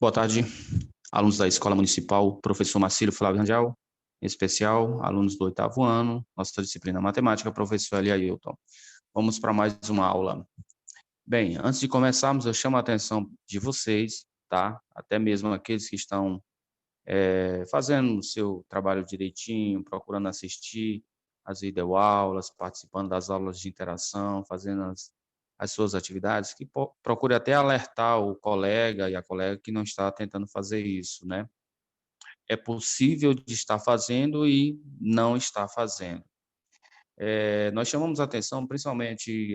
Boa tarde, alunos da Escola Municipal, professor Marcílio Flávio Rangel, em especial, alunos do 8º ano, nossa disciplina Matemática, professor Eli Ailton. Vamos para mais uma aula. Bem, antes de começarmos, eu chamo a atenção de vocês, tá? Até mesmo aqueles que estão fazendo o seu trabalho direitinho, procurando assistir as videoaulas, participando das aulas de interação, fazendo as suas atividades, que procure até alertar o colega e a colega que não está tentando fazer isso, né? É possível de estar fazendo e não está fazendo. Nós chamamos a atenção, principalmente,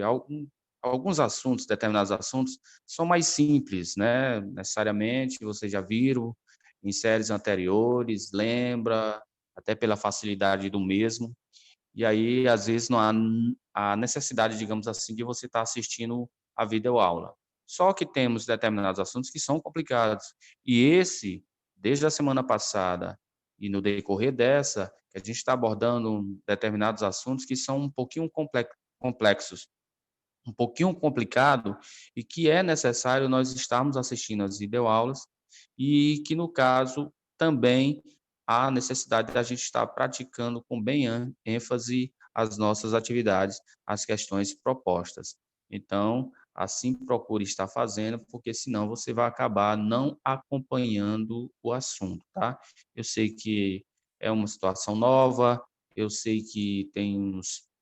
alguns assuntos, determinados assuntos, são mais simples, né? Necessariamente, vocês já viram em séries anteriores, lembra, até pela facilidade do mesmo. E aí, às vezes, não há a necessidade, digamos assim, de você estar assistindo a videoaula. Só que temos determinados assuntos que são complicados. E esse, desde a semana passada e no decorrer dessa, que a gente está abordando determinados assuntos que são um pouquinho complexos, um pouquinho complicado, e que é necessário nós estarmos assistindo as videoaulas, e que, no caso, também há necessidade da gente estar praticando com bem ênfase as nossas atividades, as questões propostas. Então, assim procure estar fazendo, porque senão você vai acabar não acompanhando o assunto, tá? Eu sei que é uma situação nova, eu sei que tem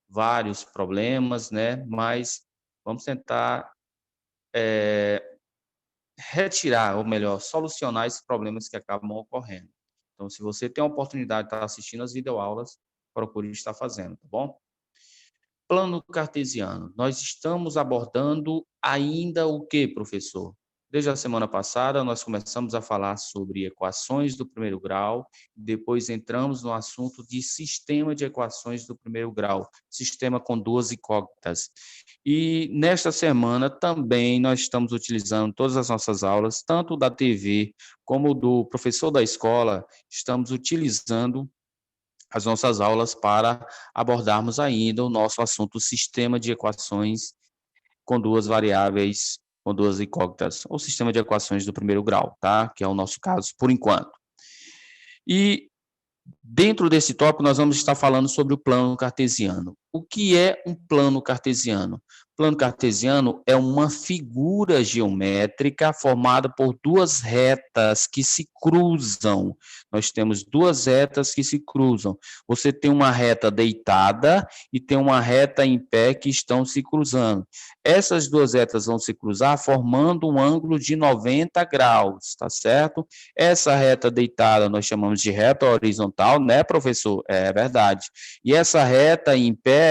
vários problemas, né? Mas vamos tentar retirar, ou melhor, solucionar esses problemas que acabam ocorrendo. Então, se você tem a oportunidade de estar assistindo as videoaulas, procure estar fazendo, tá bom? Plano cartesiano. Nós estamos abordando ainda o que, professor? Desde a semana passada, nós começamos a falar sobre equações do primeiro grau, depois entramos no assunto de sistema de equações do primeiro grau, sistema com duas incógnitas. E nesta semana também nós estamos utilizando todas as nossas aulas, tanto da TV como do professor da escola, estamos utilizando as nossas aulas para abordarmos ainda o nosso assunto sistema de equações com duas variáveis, com duas incógnitas, ou sistema de equações do primeiro grau, tá? Que é o nosso caso por enquanto. E dentro desse tópico, nós vamos estar falando sobre o plano cartesiano. O que é um plano cartesiano? Plano cartesiano é uma figura geométrica formada por duas retas que se cruzam. Nós temos duas retas que se cruzam. Você tem uma reta deitada e tem uma reta em pé que estão se cruzando. Essas duas retas vão se cruzar formando um ângulo de 90 graus, tá certo? Essa reta deitada nós chamamos de reta horizontal, né, professor? É verdade. E essa reta em pé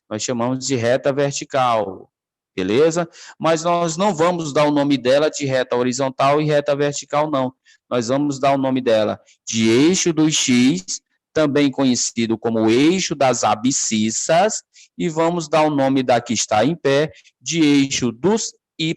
nós chamamos de reta vertical, beleza? Mas nós não vamos dar o nome dela de reta horizontal e reta vertical, não. Nós vamos dar o nome dela de eixo dos X, também conhecido como eixo das abscissas, e vamos dar o nome da que está em pé de eixo dos Y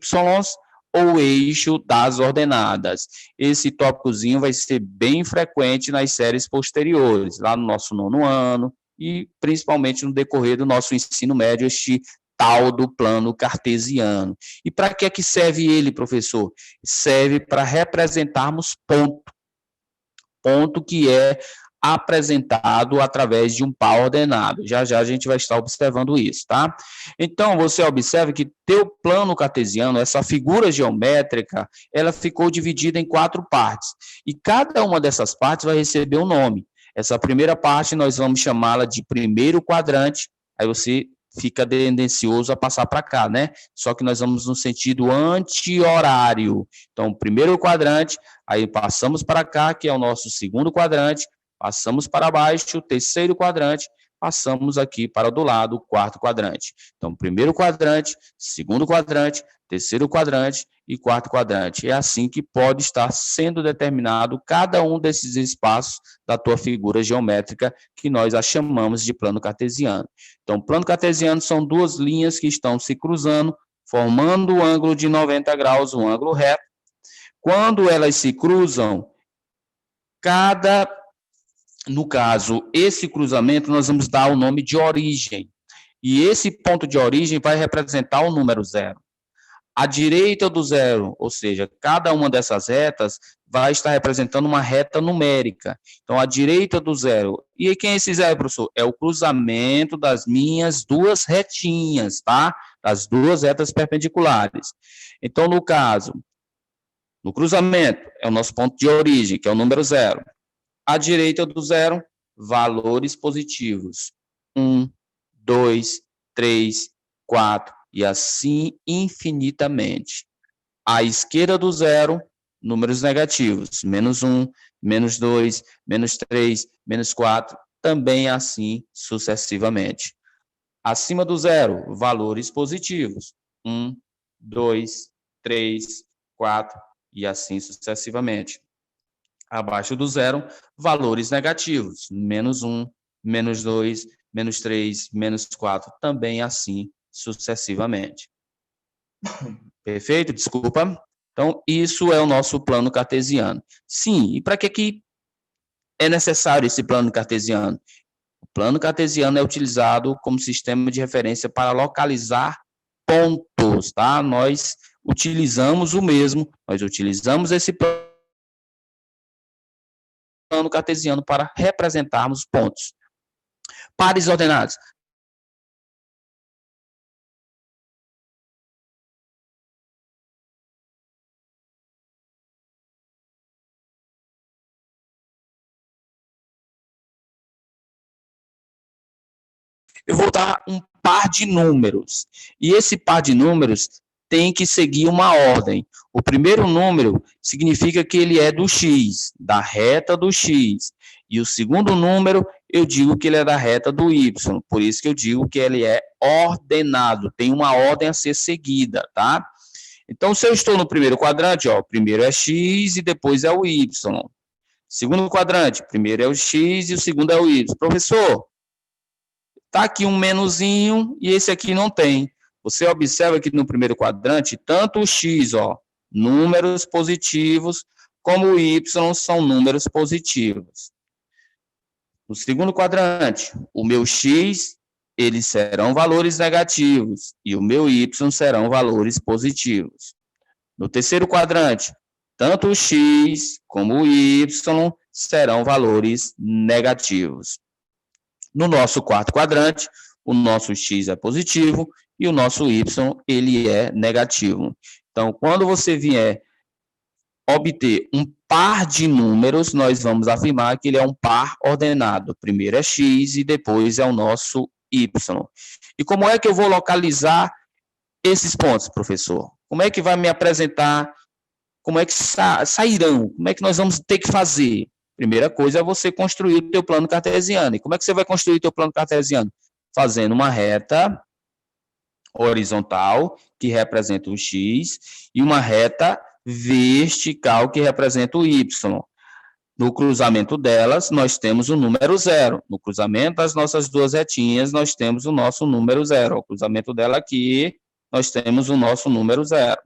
ou eixo das ordenadas. Esse tópicozinho vai ser bem frequente nas séries posteriores, lá no nosso 9º ano, e principalmente no decorrer do nosso ensino médio, este tal do plano cartesiano. E para que é que serve ele, professor? Serve para representarmos ponto que é apresentado através de um par ordenado. Já já a gente vai estar observando isso, tá? Então, você observa que teu plano cartesiano, essa figura geométrica, ela ficou dividida em 4 partes. E cada uma dessas partes vai receber um nome. Essa primeira parte nós vamos chamá-la de primeiro quadrante, aí você fica tendencioso a passar para cá, né? Só que nós vamos no sentido anti-horário. Então, primeiro quadrante, aí passamos para cá, que é o nosso segundo quadrante, passamos para baixo, o terceiro quadrante, passamos aqui para do lado, o quarto quadrante. Então, primeiro quadrante, segundo quadrante, terceiro quadrante e quarto quadrante. É assim que pode estar sendo determinado cada um desses espaços da tua figura geométrica, que nós a chamamos de plano cartesiano. Então, plano cartesiano são duas linhas que estão se cruzando, formando um ângulo de 90 graus, um ângulo reto. Quando elas se cruzam, no caso, esse cruzamento, nós vamos dar o nome de origem. E esse ponto de origem vai representar o número 0. À direita do zero, ou seja, cada uma dessas retas vai estar representando uma reta numérica. Então, à direita do zero. E quem é esse zero, professor? É o cruzamento das minhas duas retinhas, tá? Das duas retas perpendiculares. Então, no caso, no cruzamento, é o nosso ponto de origem, que é o número zero. À direita do zero, valores positivos. 1, 2, 3, 4, e assim infinitamente. À esquerda do zero, números negativos, menos 1, menos 2, menos 3, menos 4, também assim sucessivamente. Acima do zero, valores positivos, 1, 2, 3, 4, e assim sucessivamente. Abaixo do zero, valores negativos, menos 1, menos 2, menos 3, menos 4, também assim sucessivamente. Perfeito? Desculpa. Então, isso é o nosso plano cartesiano. Sim, e para que é necessário esse plano cartesiano? O plano cartesiano é utilizado como sistema de referência para localizar pontos, tá? Nós utilizamos esse plano cartesiano para representarmos pontos. Pares ordenados. Eu vou dar um par de números. E esse par de números tem que seguir uma ordem. O primeiro número significa que ele é do x, da reta do x. E o segundo número, eu digo que ele é da reta do y. Por isso que eu digo que ele é ordenado. Tem uma ordem a ser seguida, tá? Então, se eu estou no primeiro quadrante, ó, primeiro é x e depois é o y. Segundo quadrante, primeiro é o x e o segundo é o y. Professor, tá aqui um menuzinho e esse aqui não tem. Você observa que no primeiro quadrante, tanto o x, ó, números positivos, como o y são números positivos. No segundo quadrante, o meu x, eles serão valores negativos e o meu y serão valores positivos. No terceiro quadrante, tanto o x como o y serão valores negativos. No nosso quarto quadrante, o nosso x é positivo e o nosso y ele é negativo. Então, quando você vier obter um par de números, nós vamos afirmar que ele é um par ordenado. Primeiro é x e depois é o nosso y. E como é que eu vou localizar esses pontos, professor? Como é que vai me apresentar? Como é que sairão? Como é que nós vamos ter que fazer? Primeira coisa é você construir o teu plano cartesiano. E como é que você vai construir o teu plano cartesiano? Fazendo uma reta horizontal, que representa o x, e uma reta vertical, que representa o y. No cruzamento delas, nós temos o número zero. No cruzamento das nossas duas retinhas, nós temos o nosso número zero. O cruzamento dela aqui, nós temos o nosso número zero.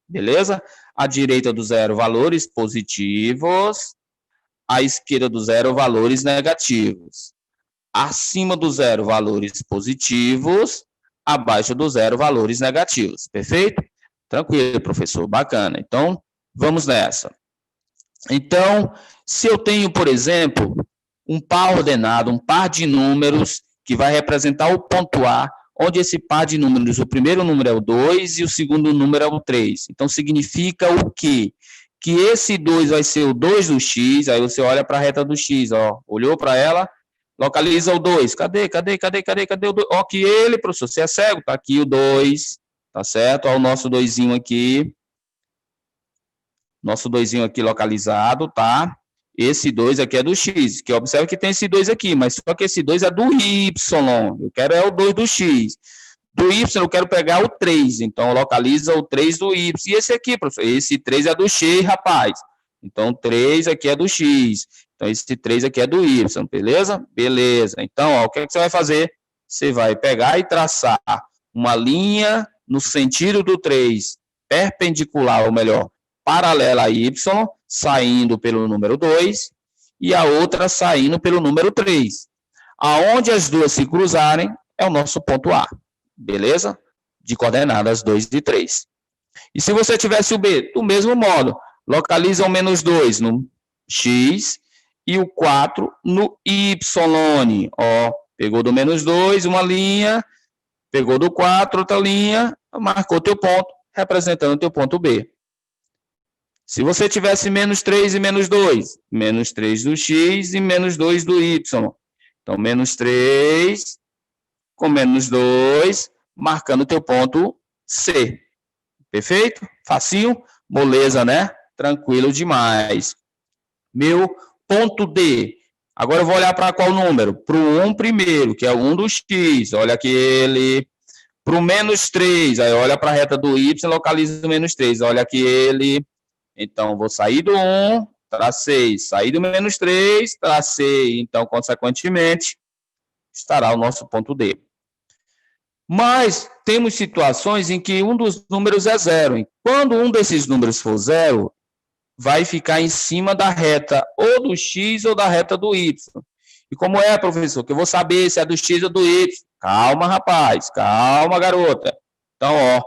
Beleza? À direita do zero, valores positivos. À esquerda do zero, valores negativos. Acima do zero, valores positivos. Abaixo do zero, valores negativos. Perfeito? Tranquilo, professor. Bacana. Então, vamos nessa. Então, se eu tenho, por exemplo, um par ordenado, um par de números que vai representar o ponto A, onde esse par de números, o primeiro número é o 2 e o segundo número é o 3. Então, significa o quê? Que esse 2 vai ser o 2 do x, aí você olha para a reta do x, ó, olhou para ela, localiza o 2. Cadê o 2? Ó, que ele, professor, você é cego? Tá aqui o 2, tá certo? Ó, o nosso 2zinho aqui. Nosso 2zinho aqui localizado, tá? Esse 2 aqui é do x, que observa que tem esse 2 aqui, mas só que esse 2 é do y. Eu quero é o 2 do x. Do y eu quero pegar o 3, então localiza o 3 do y. E esse aqui, professor, esse 3 é do x, rapaz. Então, 3 aqui é do x. Então, esse 3 aqui é do y, beleza? Beleza. Então, ó, o que, é que você vai fazer? Você vai pegar e traçar uma linha no sentido do 3, perpendicular, ou melhor, paralela a y, saindo pelo número 2, e a outra saindo pelo número 3. Aonde as duas se cruzarem, é o nosso ponto A. Beleza? de coordenadas 2 e 3. E se você tivesse o B, do mesmo modo, localiza o menos 2 no X e o 4 no Y. Ó, pegou do menos 2, uma linha, pegou do 4, outra linha, marcou teu ponto, representando teu ponto B. Se você tivesse menos 3 e menos 2, menos 3 do X e menos 2 do Y. Então, menos 3 com menos 2, marcando teu ponto C. Perfeito? Facinho? Moleza, né? Tranquilo demais. Meu ponto D. Agora eu vou olhar para qual número? Para o 1 primeiro, que é o 1 do X. Olha aquele. Para o menos 3, aí olha para a reta do Y, localiza o menos 3. Olha aquele. Então, vou sair do 1, tracei. Sair do menos 3, tracei. Então, consequentemente, estará o nosso ponto D. Mas temos situações em que um dos números é zero. E quando um desses números for zero, vai ficar em cima da reta ou do X ou da reta do Y. E como é, professor, que eu vou saber se é do X ou do Y? Calma, rapaz. Calma, garota. Então, ó,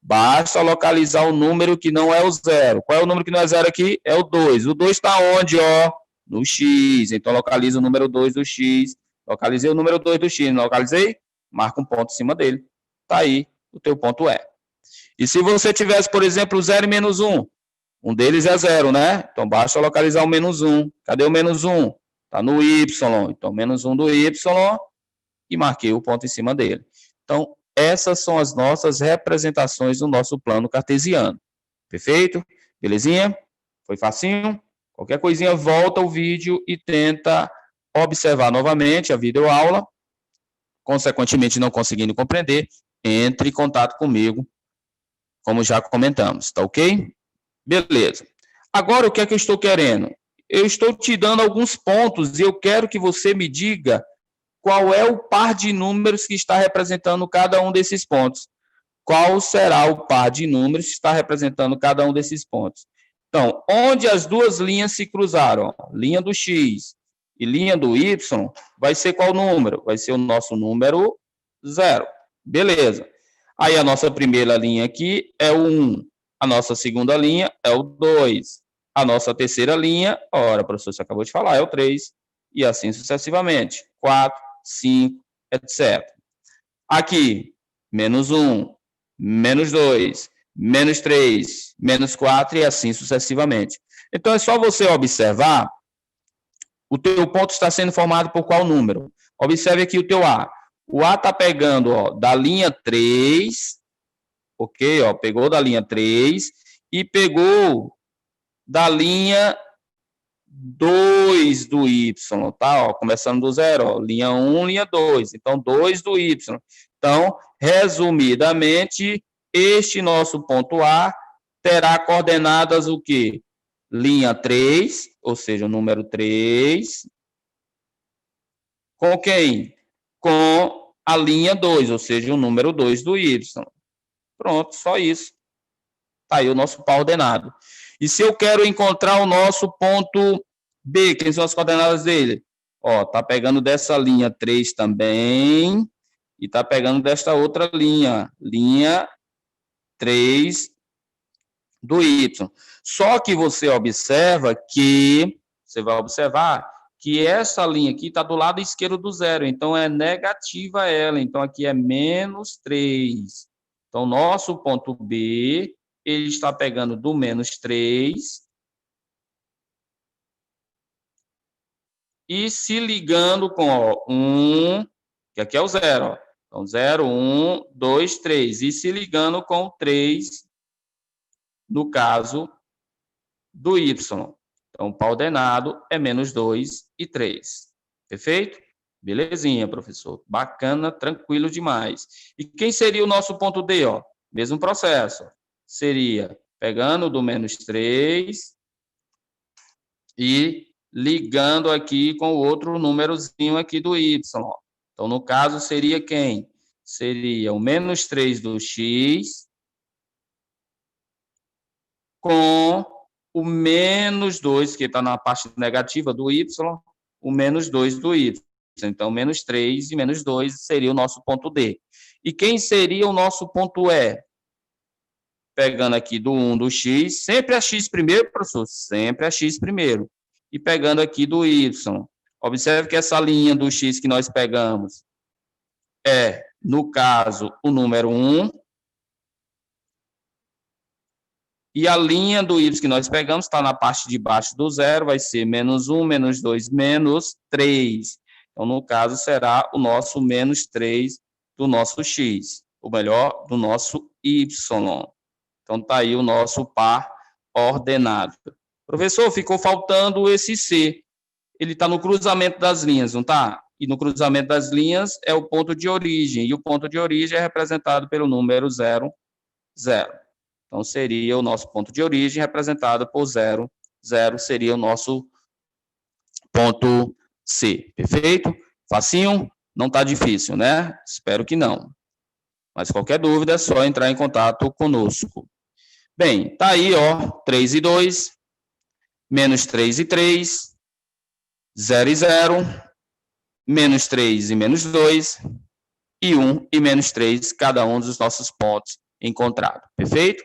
basta localizar o número que não é o zero. Qual é o número que não é zero aqui? É o 2. O 2 está onde, ó? No X. Então, localiza o número 2 do X. Localizei o número 2 do X. Não localizei? Marca um ponto em cima dele. Tá aí, o teu ponto é. E se você tivesse, por exemplo, 0 e menos 1? Um deles é 0, né? Então, basta localizar o menos 1. Cadê o menos 1? Está no Y. Então, menos 1 do Y e marquei o ponto em cima dele. Então, essas são as nossas representações do nosso plano cartesiano. Perfeito? Belezinha? Foi facinho? Qualquer coisinha, volta o vídeo e tenta observar novamente a videoaula. Consequentemente, não conseguindo compreender, entre em contato comigo, como já comentamos, tá ok? Beleza. Agora, o que é que eu estou querendo? Eu estou te dando alguns pontos e eu quero que você me diga qual é o par de números que está representando cada um desses pontos. Qual será o par de números que está representando cada um desses pontos? Então, onde as duas linhas se cruzaram, linha do X e linha do Y, vai ser qual número? Vai ser o nosso número 0. Beleza. Aí a nossa primeira linha aqui é o 1. A nossa segunda linha é o 2. A nossa terceira linha, ora, professor, você acabou de falar, é o 3. E assim sucessivamente. 4, 5, etc. Aqui, menos 1, menos 2, menos 3, menos 4 e assim sucessivamente. Então, é só você observar o teu ponto está sendo formado por qual número. Observe aqui o teu A. O A está pegando ó, da linha 3, ok? Ó, pegou da linha 3 e pegou da linha 2 do Y, tá? Ó, começando do zero, ó, linha 1, linha 2. Então, 2 do Y. Então, resumidamente, este nosso ponto A terá coordenadas o quê? Linha 3, ou seja, o número 3, com quem? Com a linha 2, ou seja, o número 2 do Y. Pronto, só isso. Tá aí o nosso par ordenado. E se eu quero encontrar o nosso ponto B, quem são as coordenadas dele? Ó, tá pegando dessa linha 3 também, e tá pegando desta outra linha, linha 3 do Y. Só que você observa que, você vai observar que essa linha aqui está do lado esquerdo do zero, então é negativa ela, então aqui é menos 3. Então, nosso ponto B, ele está pegando do menos 3 e se ligando com ó, 1, que aqui é o zero, ó. Então, 0, 1, 2, 3, e se ligando com 3, no caso do Y. Então, o par ordenado é menos 2 e 3. Perfeito? Belezinha, professor. Bacana, tranquilo demais. E quem seria o nosso ponto D? Ó? Mesmo processo. Seria pegando do menos 3 e ligando aqui com o outro númerozinho aqui do Y. Ó. Então, no caso, seria quem? Seria o menos 3 do X com o menos 2, que está na parte negativa do Y, o menos 2 do Y. Então, menos 3 e menos 2 seria o nosso ponto D. E quem seria o nosso ponto E? Pegando aqui do 1 do x, sempre a x primeiro, professor? Sempre a x primeiro. E pegando aqui do y. Observe que essa linha do x que nós pegamos é, no caso, o número 1. E a linha do y que nós pegamos está na parte de baixo do zero, vai ser menos 1, menos 2, menos 3. Então, no caso, será o nosso menos 3 do nosso x, ou melhor, do nosso y. Então, está aí o nosso par ordenado. Professor, ficou faltando esse C. Ele está no cruzamento das linhas, não está? E no cruzamento das linhas é o ponto de origem, e o ponto de origem é representado pelo número 0, 0. Então, seria o nosso ponto de origem representado por 0, 0 seria o nosso ponto C. Perfeito? Facinho? Não está difícil, né? Espero que não. Mas qualquer dúvida é só entrar em contato conosco. Bem, tá aí, ó, 3 e 2, menos 3 e 3, 0 e 0, menos 3 e menos 2, e 1 e menos 3, cada um dos nossos pontos encontrados. Perfeito?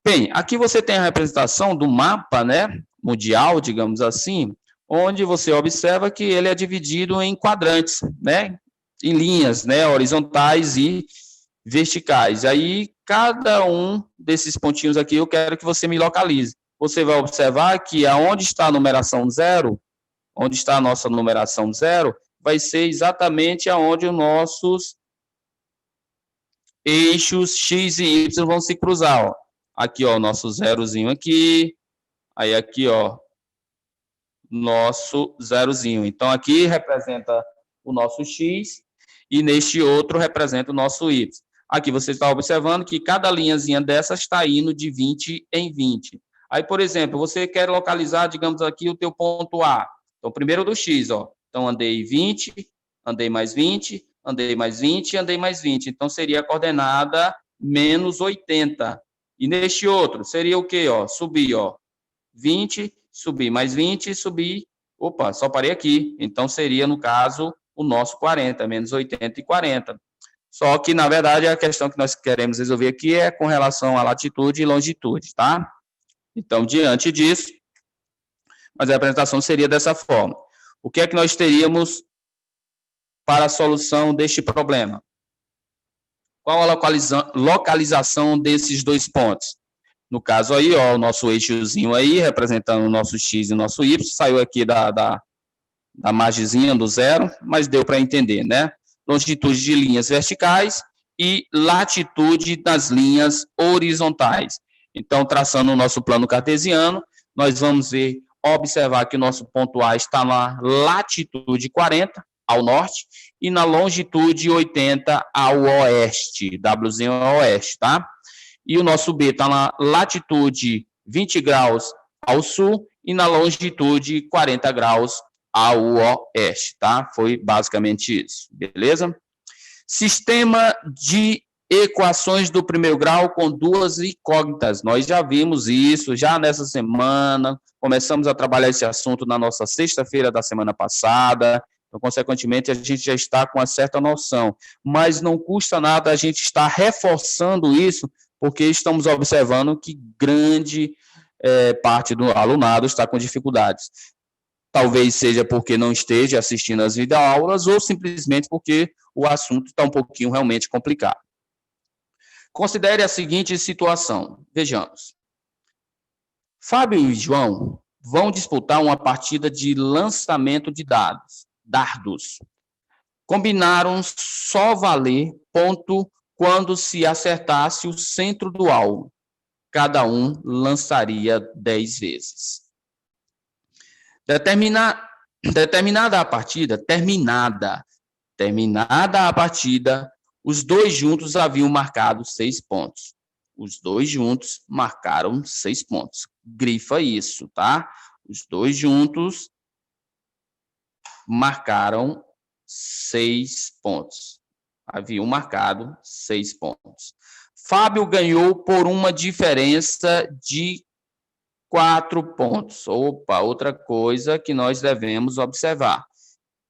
Bem, aqui você tem a representação do mapa, né, mundial, digamos assim, onde você observa que ele é dividido em quadrantes, né, em linhas, né, horizontais e verticais. Aí, cada um desses pontinhos aqui, eu quero que você me localize. Você vai observar que aonde está a numeração 0, onde está a nossa numeração 0, vai ser exatamente aonde os nossos eixos X e Y vão se cruzar, ó. Aqui, ó, o nosso zerozinho aqui, aí aqui, ó, nosso zerozinho. Então, aqui representa o nosso X e neste outro representa o nosso Y. Aqui você está observando que cada linhazinha dessas está indo de 20 em 20. Aí, por exemplo, você quer localizar, digamos aqui, o teu ponto A. Então, primeiro do X, ó. Então, andei 20, andei mais 20, andei mais 20, andei mais 20. Então, seria a coordenada menos 80. E neste outro, seria o quê? Ó? Subir, ó, 20, subir mais 20, subir, opa, só parei aqui. Então, seria, no caso, o nosso 40, menos 80 e 40. Só que, na verdade, a questão que nós queremos resolver aqui é com relação à latitude e longitude, tá? Então, diante disso, mas a apresentação seria dessa forma. O que é que nós teríamos para a solução deste problema? Qual a localização desses dois pontos? No caso aí, ó, o nosso eixozinho aí, representando o nosso X e o nosso Y, saiu aqui da margenzinha do zero, mas deu para entender, né? Longitude de linhas verticais e latitude das linhas horizontais. Então, traçando o nosso plano cartesiano, nós vamos observar que o nosso ponto A está na latitude 40, ao norte, e na longitude 80 ao oeste, Wzinho ao oeste, tá? E o nosso B está na latitude 20 graus ao sul e na longitude 40 graus ao oeste, tá? Foi basicamente isso, beleza? Sistema de equações do primeiro grau com duas incógnitas. Nós já vimos isso, já nessa semana, começamos a trabalhar esse assunto na nossa sexta-feira da semana passada, então, consequentemente, a gente já está com uma certa noção, mas não custa nada a gente estar reforçando isso, porque estamos observando que grande parte do alunado está com dificuldades. Talvez seja porque não esteja assistindo às videoaulas ou simplesmente porque o assunto está um pouquinho realmente complicado. Considere a seguinte situação. Vejamos. Fábio e João vão disputar uma partida de lançamento de dardos. Combinaram só valer ponto quando se acertasse o centro do alvo. Cada um lançaria 10 vezes. Terminada a partida, os dois juntos haviam marcado 6 pontos. Os dois juntos marcaram 6 pontos. Grifa isso, tá? Os dois juntos marcaram 6 pontos. Haviam marcado 6 pontos. Fábio ganhou por uma diferença de 4 pontos. Opa, outra coisa que nós devemos observar.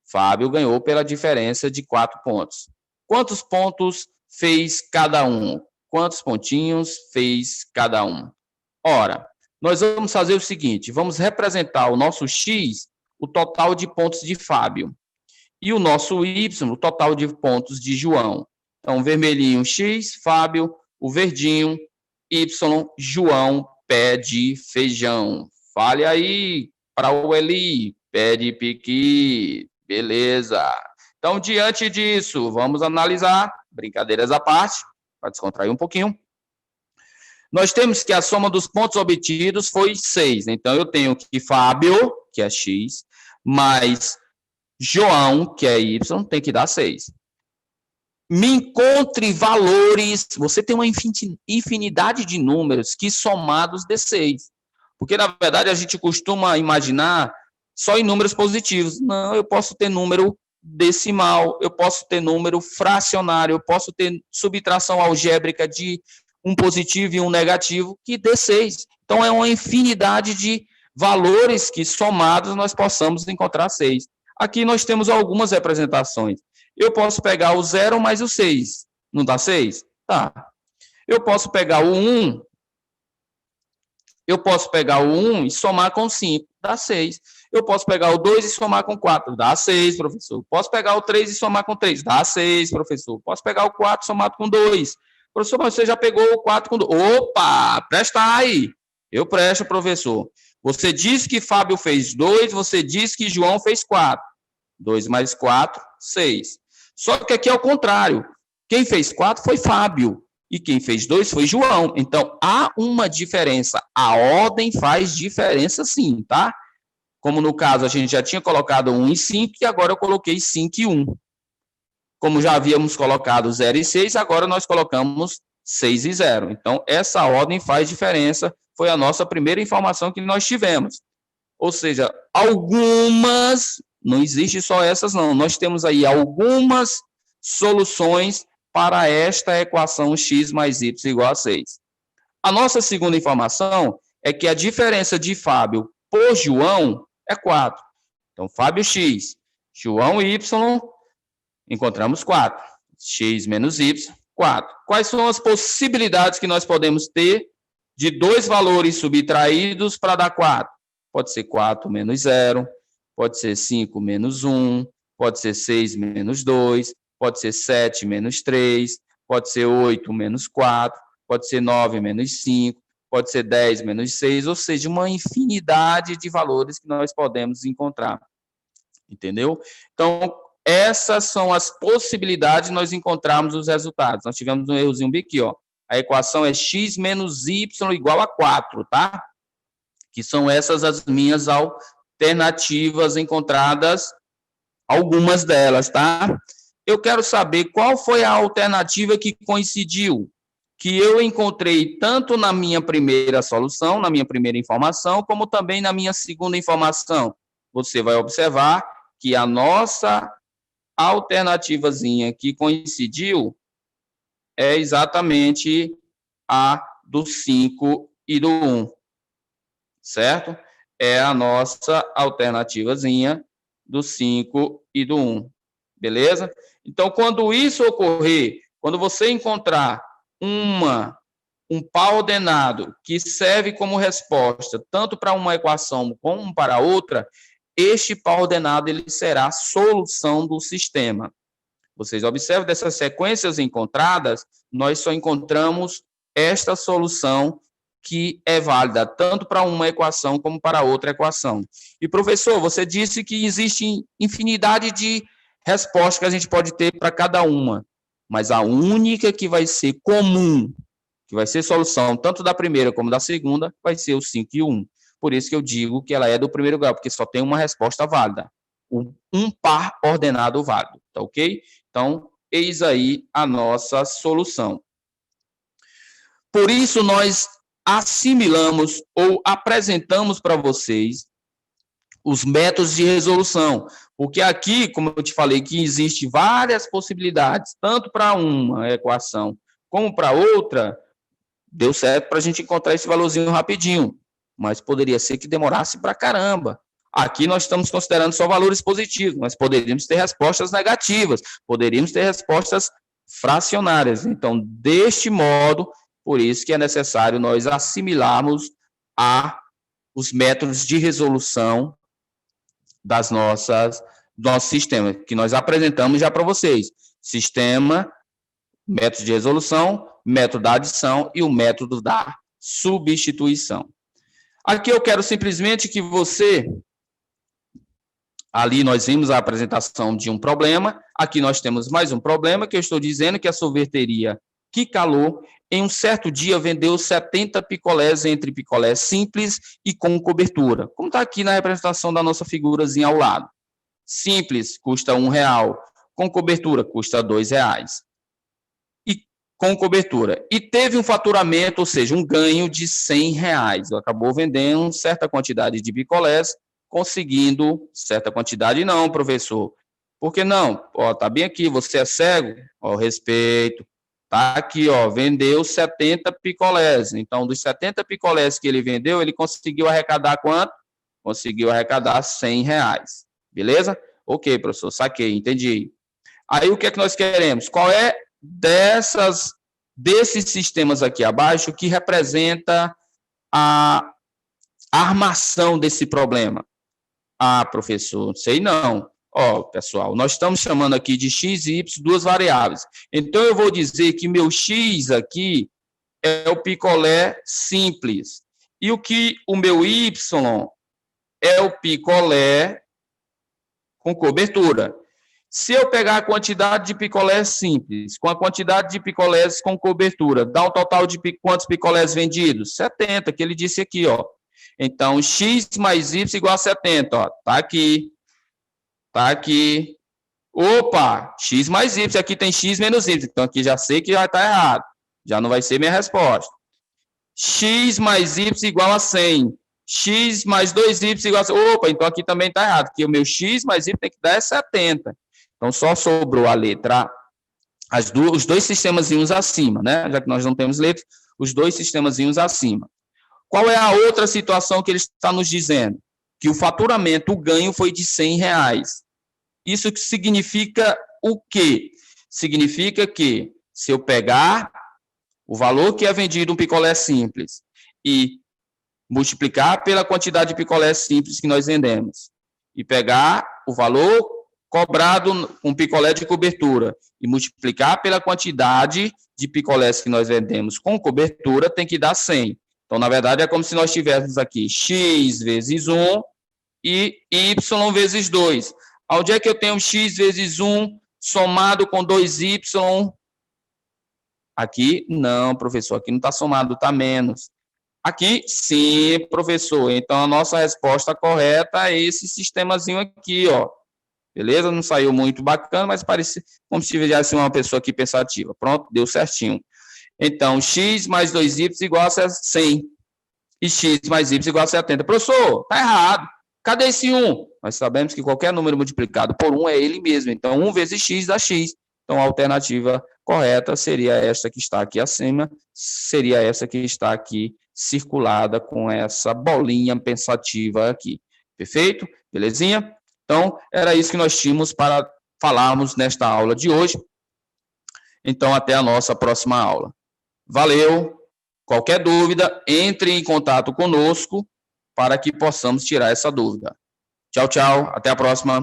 Fábio ganhou pela diferença de 4 pontos. quantos pontos fez cada um? Quantos pontinhos fez cada um? Ora, nós vamos fazer o seguinte, vamos representar o nosso X, o total de pontos de Fábio, e o nosso Y, o total de pontos de João. Então, vermelhinho X, Fábio, o verdinho, Y, João, pé de feijão. Fale aí para o Eli, pé de piqui, beleza. Então, diante disso, vamos analisar, brincadeiras à parte, para descontrair um pouquinho. Nós temos que a soma dos pontos obtidos foi 6. Então, eu tenho que Fábio, que é X, mais João, que é Y, tem que dar 6. Me encontre valores. Você tem uma infinidade de números que somados dê 6. Porque, na verdade, a gente costuma imaginar só em números positivos. Não, eu posso ter número decimal, eu posso ter número fracionário, eu posso ter subtração algébrica de um positivo e um negativo, que dê 6. Então, é uma infinidade de valores que, somados, nós possamos encontrar 6. Aqui nós temos algumas representações. Eu posso pegar o 0 mais o 6. Não dá 6? Tá. Eu posso pegar o 1. Eu posso pegar o 1 e somar com 5. Dá 6. Eu posso pegar o 2 e somar com 4. Dá 6, professor. Posso pegar o 3 e somar com 3. Dá 6, professor. Posso pegar o 4 somado com 2. Professor, mas você já pegou o 4 com 2. Opa, presta aí. Eu presto, professor. Você disse que Fábio fez 2, você disse que João fez 4. 2 mais 4, 6. Só que aqui é o contrário. Quem fez 4 foi Fábio. E quem fez 2 foi João. Então, há uma diferença. A ordem faz diferença sim, tá? Como no caso, a gente já tinha colocado 1 e 5, e agora eu coloquei 5 e 1. Como já havíamos colocado 0 e 6, agora nós colocamos 6 e 0. Então, essa ordem faz diferença. Foi a nossa primeira informação que nós tivemos. Ou seja, algumas, não existe só essas não, nós temos aí algumas soluções para esta equação x mais y igual a 6. A nossa segunda informação é que a diferença de Fábio por João é 4. Então, Fábio x, João y, encontramos 4. X menos y, 4. Quais são as possibilidades que nós podemos ter de dois valores subtraídos para dar 4? Pode ser 4 menos 0, pode ser 5 menos 1, pode ser 6 menos 2, pode ser 7 menos 3, pode ser 8 menos 4, pode ser 9 menos 5, pode ser 10 menos 6, ou seja, uma infinidade de valores que nós podemos encontrar. Entendeu? Então, essas são as possibilidades de nós encontrarmos os resultados. Nós tivemos um errozinho bem aqui, ó. A equação é x menos y igual a 4, tá? Que são essas as minhas alternativas encontradas, algumas delas, tá? Eu quero saber qual foi a alternativa que coincidiu, que eu encontrei tanto na minha primeira solução, na minha primeira informação, como também na minha segunda informação. Você vai observar que a nossa alternativazinha que coincidiu é exatamente a do 5 e do 1, certo? É a nossa alternativazinha do 5 e do 1, beleza? Então, quando isso ocorrer, quando você encontrar um par ordenado que serve como resposta tanto para uma equação como para outra, este par ordenado ele será a solução do sistema. Vocês observam dessas sequências encontradas, nós só encontramos esta solução que é válida tanto para uma equação como para outra equação. E, professor, você disse que existe infinidade de respostas que a gente pode ter para cada uma, mas a única que vai ser comum, que vai ser solução tanto da primeira como da segunda, vai ser o 5 e 1. Por isso que eu digo que ela é do primeiro grau, porque só tem uma resposta válida, um par ordenado válido, tá ok? Então, eis aí a nossa solução. Por isso, nós assimilamos ou apresentamos para vocês os métodos de resolução, porque aqui, como eu te falei, que existe várias possibilidades, tanto para uma equação como para outra, deu certo para a gente encontrar esse valorzinho rapidinho, mas poderia ser que demorasse para caramba. Aqui nós estamos considerando só valores positivos, mas poderíamos ter respostas negativas, poderíamos ter respostas fracionárias. Então, deste modo, por isso que é necessário nós assimilarmos os métodos de resolução do nosso sistema, que nós apresentamos já para vocês. Sistema, método de resolução, método da adição e o método da substituição. Aqui eu quero simplesmente que você... Ali nós vimos a apresentação de um problema, aqui nós temos mais um problema, que eu estou dizendo que a sorveteria Quicalô, em um certo dia, vendeu 70 picolés entre picolés simples e com cobertura, como está aqui na representação da nossa figurazinha ao lado. Simples custa R$1, com cobertura custa R$2, e com cobertura. E teve um faturamento, ou seja, um ganho de R$100. Acabou vendendo certa quantidade de picolés, conseguindo certa quantidade. Não, professor. Por que não? Ó, tá bem aqui, você é cego? Ó, respeito. Tá aqui, ó, vendeu 70 picolés. Então, dos 70 picolés que ele vendeu, ele conseguiu arrecadar quanto? Conseguiu arrecadar R$100. Beleza? Ok, professor, saquei, entendi. Aí, o que é que nós queremos? Qual é desses sistemas aqui abaixo que representa a armação desse problema? Ah, professor, sei não. Ó, pessoal, nós estamos chamando aqui de x e y, duas variáveis. Então, eu vou dizer que meu x aqui é o picolé simples. E o meu y é o picolé com cobertura. Se eu pegar a quantidade de picolés simples com a quantidade de picolés com cobertura, dá um total de quantos picolés vendidos? 70, que ele disse aqui, ó. Então, x mais y igual a 70, ó. Tá aqui. Tá aqui. Opa, x mais y. Aqui tem x menos y. Então, aqui já sei que já está errado. Já não vai ser minha resposta. X mais y igual a 100. X mais 2y igual a 100. Opa, então aqui também está errado. Porque o meu x mais y tem que dar 70. Então, só sobrou a letra A. Os dois sistemazinhos acima, né? Já que nós não temos letras, os dois sistemazinhos acima. Qual é a outra situação que ele está nos dizendo? Que o faturamento, o ganho foi de R$100. Isso significa o quê? Significa que se eu pegar o valor que é vendido um picolé simples e multiplicar pela quantidade de picolé simples que nós vendemos e pegar o valor cobrado com picolé de cobertura e multiplicar pela quantidade de picolés que nós vendemos com cobertura, tem que dar 100. Então, na verdade, é como se nós tivéssemos aqui x vezes 1 e y vezes 2. Onde é que eu tenho x vezes 1 somado com 2y? Aqui, não, professor, aqui não está somado, está menos. Aqui, sim, professor. Então, a nossa resposta correta é esse sistemazinho aqui, ó. Beleza? Não saiu muito bacana, mas parece como se tivesse uma pessoa aqui pensativa. Pronto, deu certinho. Então, x mais 2y igual a 100. E x mais y igual a 70. Professor, está errado. Cadê esse 1? Nós sabemos que qualquer número multiplicado por 1 é ele mesmo. Então, 1 vezes x dá x. Então, a alternativa correta seria esta que está aqui acima, seria essa que está aqui circulada com essa bolinha pensativa aqui. Perfeito? Belezinha? Então, era isso que nós tínhamos para falarmos nesta aula de hoje. Então, até a nossa próxima aula. Valeu! Qualquer dúvida, entre em contato conosco para que possamos tirar essa dúvida. Tchau, tchau. Até a próxima.